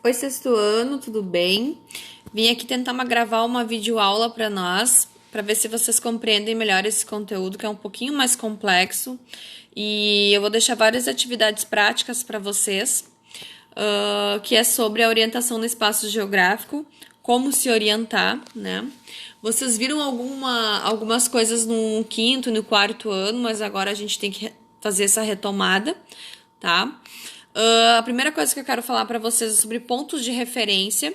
Oi, sexto ano, tudo bem? Vim aqui tentar gravar uma videoaula para nós, para ver se vocês compreendem melhor esse conteúdo, que é um pouquinho mais complexo. E eu vou deixar várias atividades práticas para vocês, que é sobre a orientação no espaço geográfico, como se orientar, né? Vocês viram algumas coisas no quinto e no quarto ano, mas agora a gente tem que fazer essa retomada, tá? A primeira coisa que eu quero falar para vocês é sobre pontos de referência,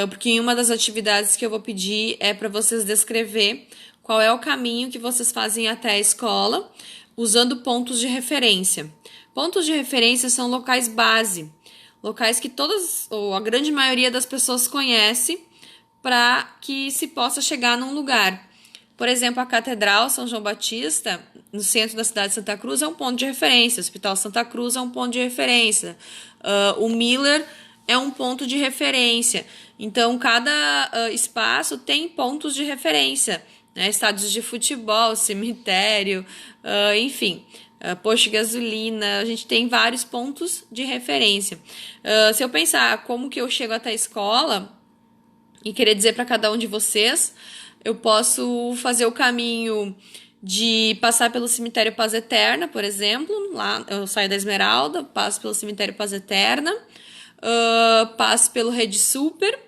porque em uma das atividades que eu vou pedir é para vocês descrever qual é o caminho que vocês fazem até a escola, usando pontos de referência. Pontos de referência são locais base, locais que todas, ou a grande maioria das pessoas conhece, para que se possa chegar num lugar. Por exemplo, a Catedral São João Batista, no centro da cidade de Santa Cruz, é um ponto de referência. O Hospital Santa Cruz é um ponto de referência. O Miller é um ponto de referência. Então, cada espaço tem pontos de referência, né? Estádios de futebol, cemitério, enfim, posto de gasolina. A gente tem vários pontos de referência. Se eu pensar como que eu chego até a escola e querer dizer para cada um de vocês, eu posso fazer o caminho de passar pelo cemitério Paz Eterna, por exemplo. Lá eu saio da Esmeralda, passo pelo cemitério Paz Eterna, passo pelo Rede Super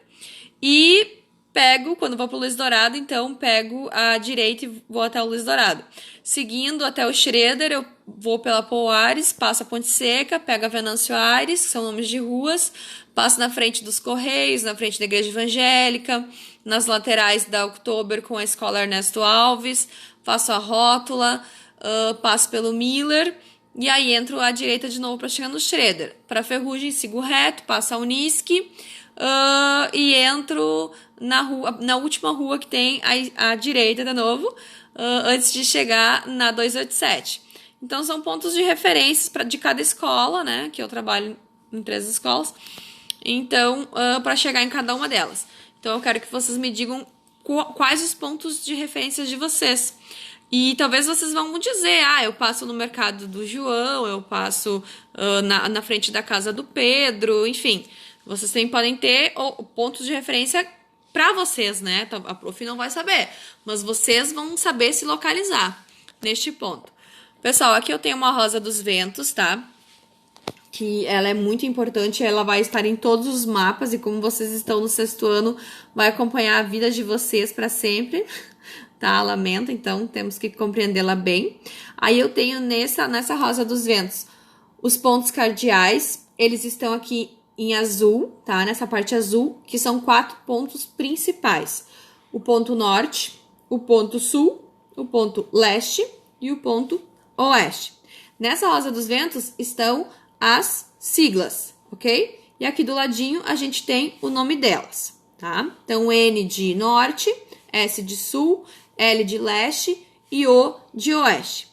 e pego, quando vou para o Luiz Dourado, então pego a direita e vou até o Luiz Dourado. Seguindo até o Schroeder, eu vou pela Poares, passo a Ponte Seca, pego a Venâncio Aires, que são nomes de ruas, passo na frente dos Correios, na frente da Igreja Evangélica, nas laterais da Oktober com a Escola Ernesto Alves, faço a rótula, passo pelo Miller e aí entro à direita de novo para chegar no Schroeder. Para Ferrugem, sigo reto, passo a Unisc e entro na última rua que tem à direita de novo, antes de chegar na 287. Então, são pontos de referência de cada escola, né? Que eu trabalho em 3 escolas. Então, para chegar em cada uma delas. Então, eu quero que vocês me digam quais os pontos de referência de vocês. E talvez vocês vão me dizer, eu passo no mercado do João, eu passo na frente da casa do Pedro, enfim. Vocês também podem ter pontos de referência para vocês, né? A prof não vai saber, mas vocês vão saber se localizar neste ponto. Pessoal, aqui eu tenho uma rosa dos ventos, tá? Que ela é muito importante, ela vai estar em todos os mapas e como vocês estão no sexto ano, vai acompanhar a vida de vocês para sempre, tá? Lamento, então temos que compreendê-la bem. Aí eu tenho nessa rosa dos ventos os pontos cardeais, eles estão aqui em azul, tá? Nessa parte azul, que são 4 pontos principais. O ponto norte, o ponto sul, o ponto leste e o ponto oeste. Nessa rosa dos ventos estão as siglas, ok? E aqui do ladinho a gente tem o nome delas, tá? Então, N de norte, S de sul, L de leste e O de oeste.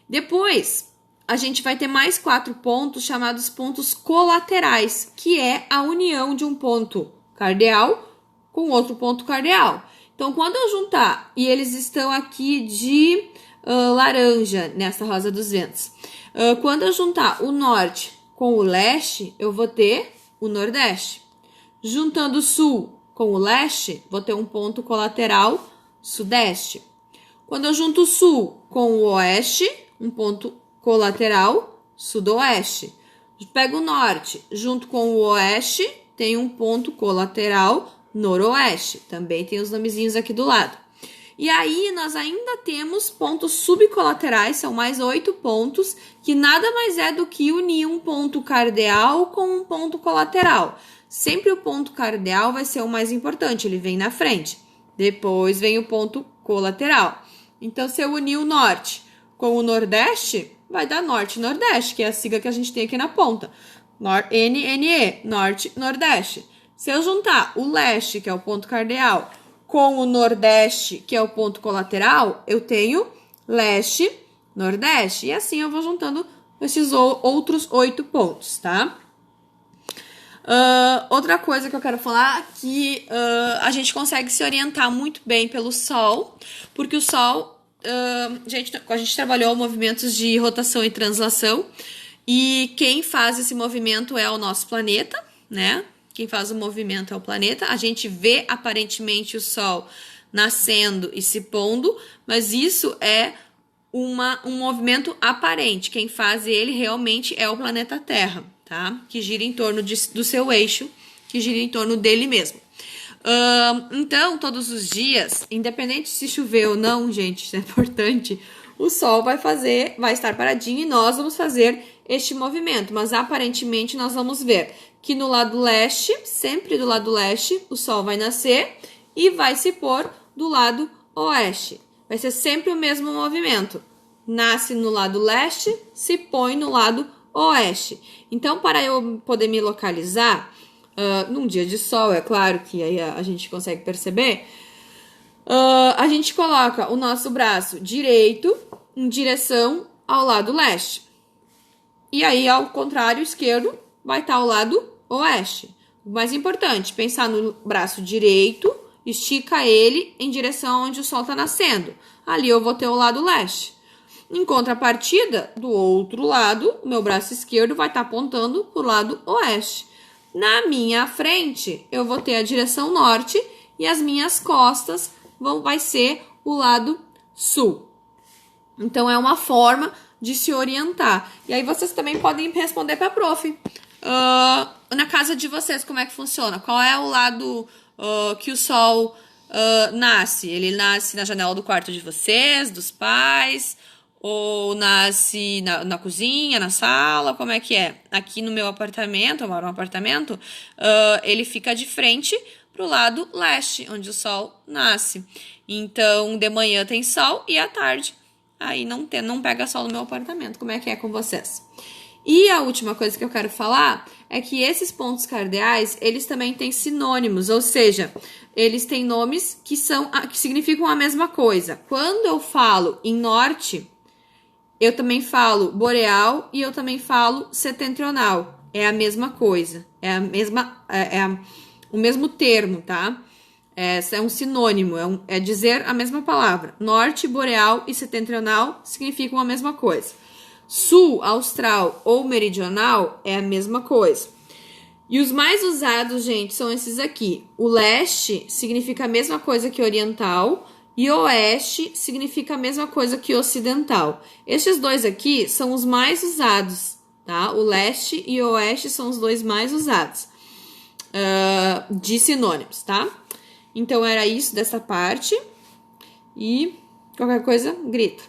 Depois, a gente vai ter mais 4 pontos chamados pontos colaterais, que é a união de um ponto cardeal com outro ponto cardeal. Então, quando eu juntar, e eles estão aqui de laranja nessa rosa dos ventos, quando eu juntar o norte com o leste, eu vou ter o nordeste. Juntando o sul com o leste, vou ter um ponto colateral sudeste. Quando eu junto o sul com o oeste, um ponto colateral sudoeste. Pego o norte junto com o oeste, tem um ponto colateral noroeste. Também tem os nomezinhos aqui do lado. E aí, nós ainda temos pontos subcolaterais, são mais 8 pontos, que nada mais é do que unir um ponto cardeal com um ponto colateral. Sempre o ponto cardeal vai ser o mais importante, ele vem na frente. Depois vem o ponto colateral. Então, se eu unir o norte com o nordeste, vai dar norte e nordeste, que é a sigla que a gente tem aqui na ponta. NNE, norte e nordeste. Se eu juntar o leste, que é o ponto cardeal, com o nordeste, que é o ponto colateral, eu tenho leste, nordeste. E assim eu vou juntando esses outros 8 pontos, tá? Outra coisa que eu quero falar é que a gente consegue se orientar muito bem pelo Sol, porque o Sol, a gente trabalhou movimentos de rotação e translação, e quem faz esse movimento é o nosso planeta, né? quem faz o movimento é o planeta. A gente vê aparentemente o Sol nascendo e se pondo, mas isso é um movimento aparente. Quem faz ele realmente é o planeta Terra, tá? Que gira em torno do seu eixo, que gira em torno dele mesmo. Então, todos os dias, independente se chover ou não, gente, isso é importante, o Sol vai estar paradinho e nós vamos fazer este movimento. Mas aparentemente nós vamos ver que no lado leste, sempre do lado leste, o Sol vai nascer e vai se pôr do lado oeste. Vai ser sempre o mesmo movimento. Nasce no lado leste, se põe no lado oeste. Então, para eu poder me localizar, num dia de sol, é claro que aí a gente consegue perceber, a gente coloca o nosso braço direito em direção ao lado leste. E aí, ao contrário, esquerdo vai estar ao lado oeste. O mais importante, pensar no braço direito, estica ele em direção onde o sol está nascendo. Ali eu vou ter o lado leste. Em contrapartida, do outro lado, o meu braço esquerdo vai estar apontando para o lado oeste. Na minha frente, eu vou ter a direção norte e as minhas costas vai ser o lado sul. Então, é uma forma de se orientar. E aí, vocês também podem responder para a prof. Na casa de vocês, como é que funciona? Qual é o lado que o sol nasce? Ele nasce na janela do quarto de vocês, dos pais... Ou nasce na cozinha, na sala, como é que é? Aqui no meu apartamento, eu moro num apartamento, ele fica de frente pro lado leste, onde o sol nasce. Então, de manhã tem sol e à tarde aí não pega sol no meu apartamento. Como é que é com vocês? E a última coisa que eu quero falar é que esses pontos cardeais, eles também têm sinônimos, ou seja, eles têm nomes que significam a mesma coisa. Quando eu falo em norte, eu também falo boreal e eu também falo setentrional. É a mesma coisa. O mesmo termo, tá? É um sinônimo, é dizer a mesma palavra. Norte, boreal e setentrional significam a mesma coisa. Sul, austral ou meridional é a mesma coisa. E os mais usados, gente, são esses aqui. O leste significa a mesma coisa que oriental. E oeste significa a mesma coisa que ocidental. Estes dois aqui são os mais usados, tá? O leste e o oeste são os dois mais usados de sinônimos, tá? Então, era isso dessa parte. E qualquer coisa, grita.